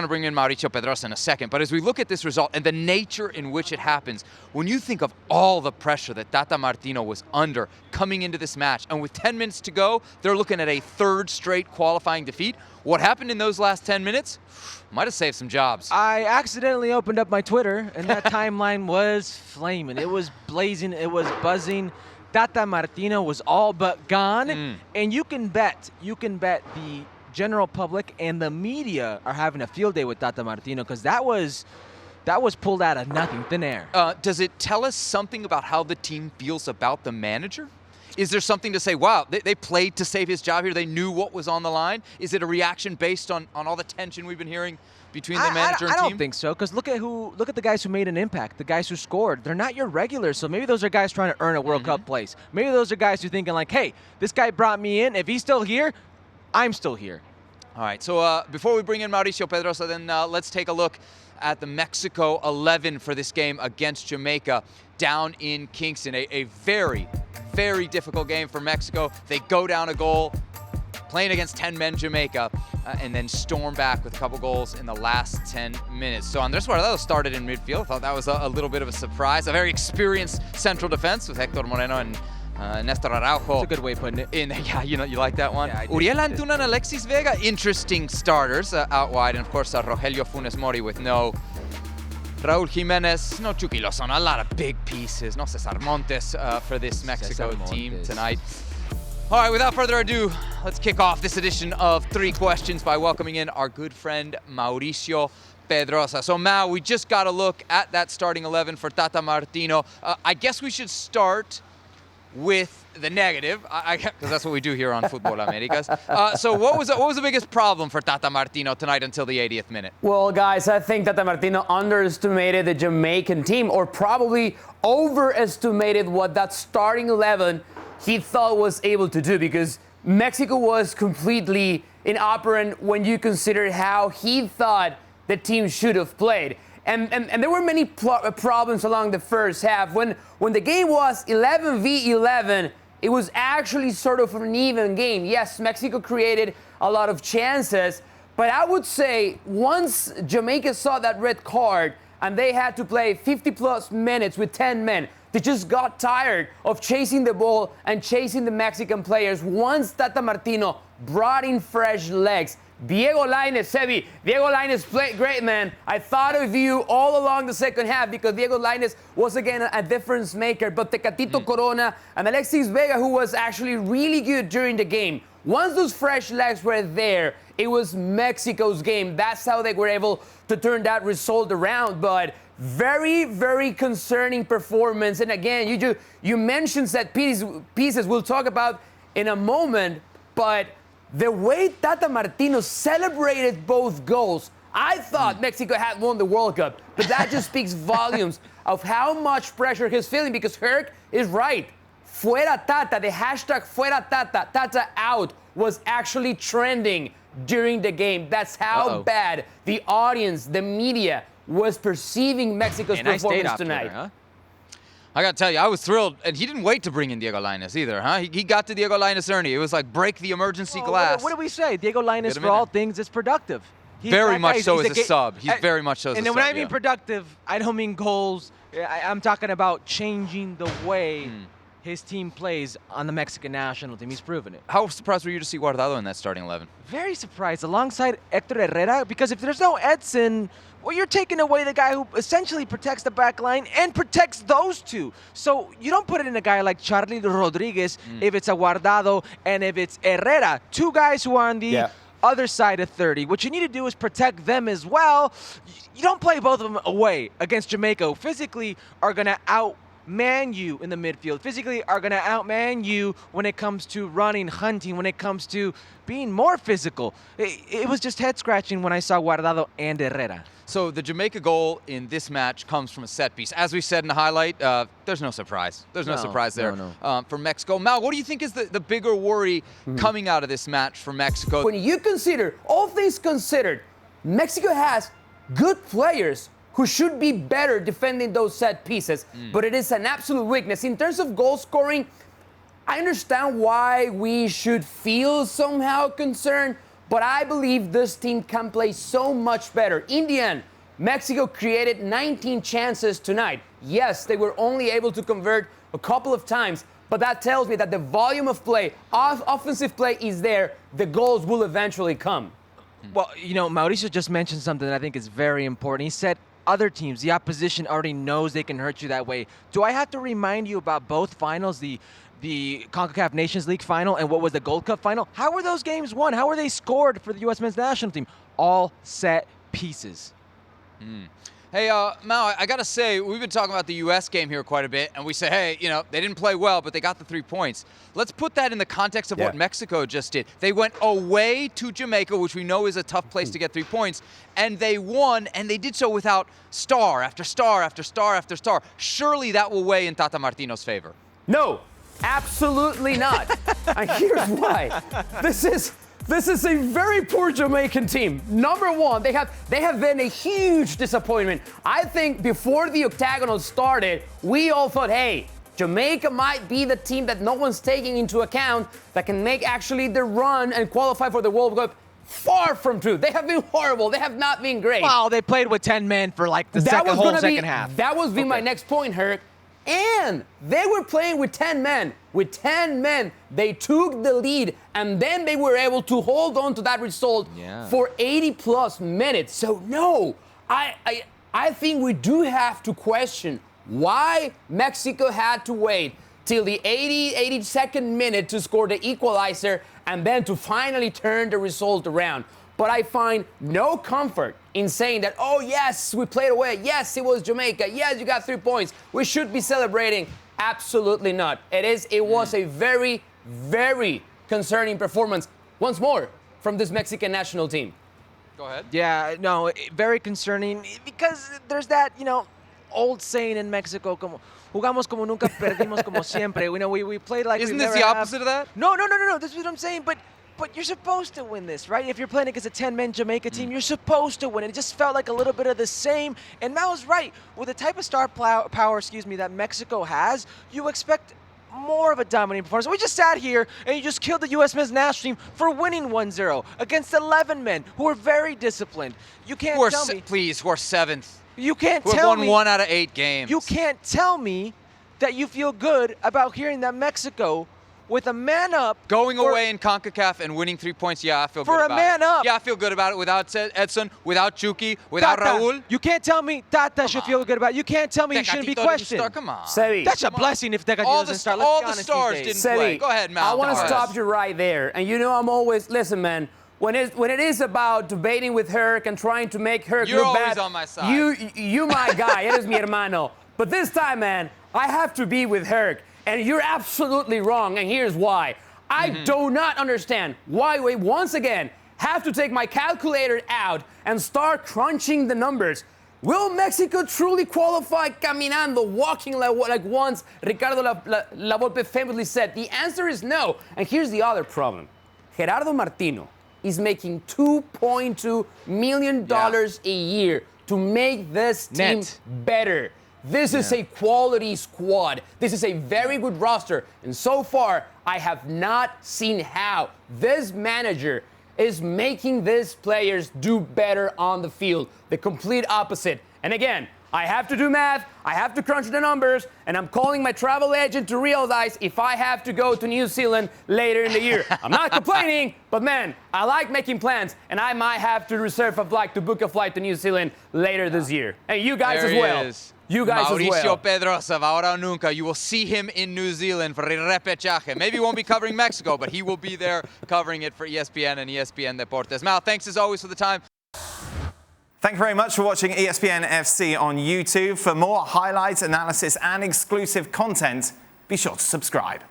going to bring in Mauricio Pedroza in a second, but as we look at this result and the nature in which it happens, when you think of all the pressure that Tata Martino was under coming into this match, and with 10 minutes to go, they're looking at a third straight qualifying defeat. What happened in those last 10 minutes might have saved some jobs. I accidentally opened up my Twitter, and that timeline was flaming. It was blazing. It was buzzing. Tata Martino was all but gone, and you can bet the general public and the media are having a field day with Tata Martino, because that was pulled out of nothing, thin air. Does it tell us something about how the team feels about the manager? Is there something to say, wow, they played to save his job here, they knew what was on the line? Is it a reaction based on all the tension we've been hearing between the manager and team? I don't think so, because look at the guys who made an impact, the guys who scored. They're not your regulars, so maybe those are guys trying to earn a World Cup place. Maybe those are guys who are thinking like, hey, this guy brought me in. If he's still here, I'm still here. All right, so before we bring in Mauricio Pedroza, then let's take a look at the Mexico 11 for this game against Jamaica down in Kingston. A very, very difficult game for Mexico. They go down a goal, playing against 10-men Jamaica, and then storm back with a couple goals in the last 10 minutes. So Andrés Guardado started in midfield. I thought that was a little bit of a surprise. A very experienced central defense with Héctor Moreno and Néstor Araujo. That's a good way of putting it. Yeah, you like that one? Yeah, Uriel Antuna and Alexis Vega, interesting starters out wide. And of course, Rogelio Funes Mori with no Raúl Jiménez, no Chucky Lozano, a lot of big pieces. No Cesar Montes for this Mexico team tonight. All right, without further ado, let's kick off this edition of 3 Questions by welcoming in our good friend Mauricio Pedroza. So, Mau, we just got a look at that starting 11 for Tata Martino. I guess we should start with the negative, because that's what we do here on Futbol Americas. So what was the biggest problem for Tata Martino tonight until the 80th minute? Well, guys, I think Tata Martino underestimated the Jamaican team, or probably overestimated what that starting 11 he thought was able to do, because Mexico was completely inoperant when you consider how he thought the team should have played. And there were many problems along the first half. When the game was 11v11, it was actually sort of an even game. Yes, Mexico created a lot of chances, but I would say once Jamaica saw that red card and they had to play 50-plus minutes with 10 men, they just got tired of chasing the ball and chasing the Mexican players. Once Tata Martino brought in fresh legs, Diego Lainez, Sebi, Diego Lainez played great, man. I thought of you all along the second half because Diego Lainez was, again, a difference maker. But Tecatito Corona and Alexis Vega, who was actually really good during the game. Once those fresh legs were there, it was Mexico's game. That's how they were able to turn that result around. But very, very concerning performance. And again, you mentioned set pieces we'll talk about in a moment, but the way Tata Martino celebrated both goals, I thought Mexico had won the World Cup, but that just speaks volumes of how much pressure he's feeling, because Herc is right. Fuera Tata, the hashtag Fuera Tata, Tata out, was actually trending during the game. That's how bad the audience, the media, was perceiving Mexico's performance tonight. Twitter, huh? I got to tell you, I was thrilled. And he didn't wait to bring in Diego Lainez either, huh? He got to Diego Lainez early. It was like break the emergency glass. What do we say? Diego Lainez, for all things, is productive. Very much so as a sub. He's very much so as a sub. And when I mean productive, I don't mean goals. I'm talking about changing the way his team plays on the Mexican national team. He's proven it. How surprised were you to see Guardado in that starting 11? Very surprised, alongside Héctor Herrera, because if there's no Edson, well, you're taking away the guy who essentially protects the back line and protects those two. So you don't put it in a guy like Charlie Rodriguez if it's a Guardado and if it's Herrera. 2 guys who are on the other side of 30. What you need to do is protect them as well. You don't play both of them away against Jamaica, who physically are going to outman you in the midfield, physically are going to outman you when it comes to running, hunting, when it comes to being more physical. It was just head-scratching when I saw Guardado and Herrera. So the Jamaica goal in this match comes from a set piece. As we said in the highlight, there's no surprise. There's no surprise there for Mexico. Mal, what do you think is the bigger worry coming out of this match for Mexico? When you consider, all things considered, Mexico has good players who should be better defending those set pieces, but it is an absolute weakness. In terms of goal scoring, I understand why we should feel somehow concerned, But I believe this team can play so much better. In the end, Mexico created 19 chances tonight. Yes, they were only able to convert a couple of times, but that tells me that the volume of play, offensive play is there. The goals will eventually come. Well, you know, Mauricio just mentioned something that I think is very important. He said other teams, the opposition already knows they can hurt you that way. Do I have to remind you about both finals, the CONCACAF Nations League final and what was the Gold Cup final? How were those games won? How were they scored for the U.S. men's national team? All set pieces. Hey, Mao, I got to say, we've been talking about the U.S. game here quite a bit, and we say, hey, you know, they didn't play well, but they got the 3 points. Let's put that in the context of what Mexico just did. They went away to Jamaica, which we know is a tough place to get 3 points, and they won, and they did so without star after star after star after star. Surely that will weigh in Tata Martino's favor. No, absolutely not. And here's why. This is a very poor Jamaican team. Number one, they have been a huge disappointment. I think before the octagonal started, we all thought, hey, Jamaica might be the team that no one's taking into account that can make actually the run and qualify for the World Cup. Far from true. They have been horrible. They have not been great. Wow, they played with 10 men for like the whole second half. That was my next point, Herc. And they were playing with 10 men. With 10 men, they took the lead, and then they were able to hold on to that result for 80-plus minutes. So, no, I think we do have to question why Mexico had to wait till the 82nd minute to score the equalizer and then to finally turn the result around. But I find no comfort in saying that, oh, yes, we played away. Yes, it was Jamaica. Yes, you got 3 points. We should be celebrating. Absolutely not. It was a very, very concerning performance, once more, from this Mexican national team. Go ahead. Yeah, no, very concerning because there's that, you know, old saying in Mexico, como, jugamos como nunca, perdimos como siempre. You know, we played like Isn't this the opposite of that? No. This is what I'm saying, but you're supposed to win this, right? If you're playing against a 10-man Jamaica team, you're supposed to win. It just felt like a little bit of the same. And Mao's right. With the type of star power, that Mexico has, you expect more of a dominating performance. We just sat here and you just killed the U.S. men's national team for winning 1-0 against 11 men who are very disciplined. You can't tell me. Please, who are 7th. You can't who tell have won 1 out of 8 games. You can't tell me that you feel good about hearing that Mexico, with a man up. Going away in CONCACAF and winning 3 points, yeah, I feel good about it. For a man up. Yeah, I feel good about it without Edson, without Chucky, without Raul. You can't tell me Tata should feel good about it. You can't tell me he shouldn't be questioned. Come on. Sebi, that's a blessing if Tecatito doesn't start. All the stars didn't play. Go ahead, Mal. I want to stop you right there. And you know I'm always, listen, man, when it is about debating with Herc and trying to make Herc You're look bad. You're always on my side. You my guy. Eres mi hermano. But this time, man, I have to be with Herc. And you're absolutely wrong, and here's why. I do not understand why we once again have to take my calculator out and start crunching the numbers. Will Mexico truly qualify caminando, walking like once Ricardo La Volpe famously said? The answer is no. And here's the other problem. Gerardo Martino is making $2.2 million a year to make this team better. This is a quality squad. This is a very good roster. And so far, I have not seen how this manager is making these players do better on the field. The complete opposite. And again, I have to do math, I have to crunch the numbers, and I'm calling my travel agent to realize if I have to go to New Zealand later in the year. I'm not complaining, but man, I like making plans, and I might have to reserve a flight to book a flight to New Zealand later this year. And you guys as well. You guys Mauricio as well. Pedroza, ahora o nunca. You will see him in New Zealand for el repechaje. Maybe he won't be covering Mexico, but he will be there covering it for ESPN and ESPN Deportes. Mal, thanks as always for the time. Thank you very much for watching ESPN FC on YouTube. For more highlights, analysis, and exclusive content, be sure to subscribe.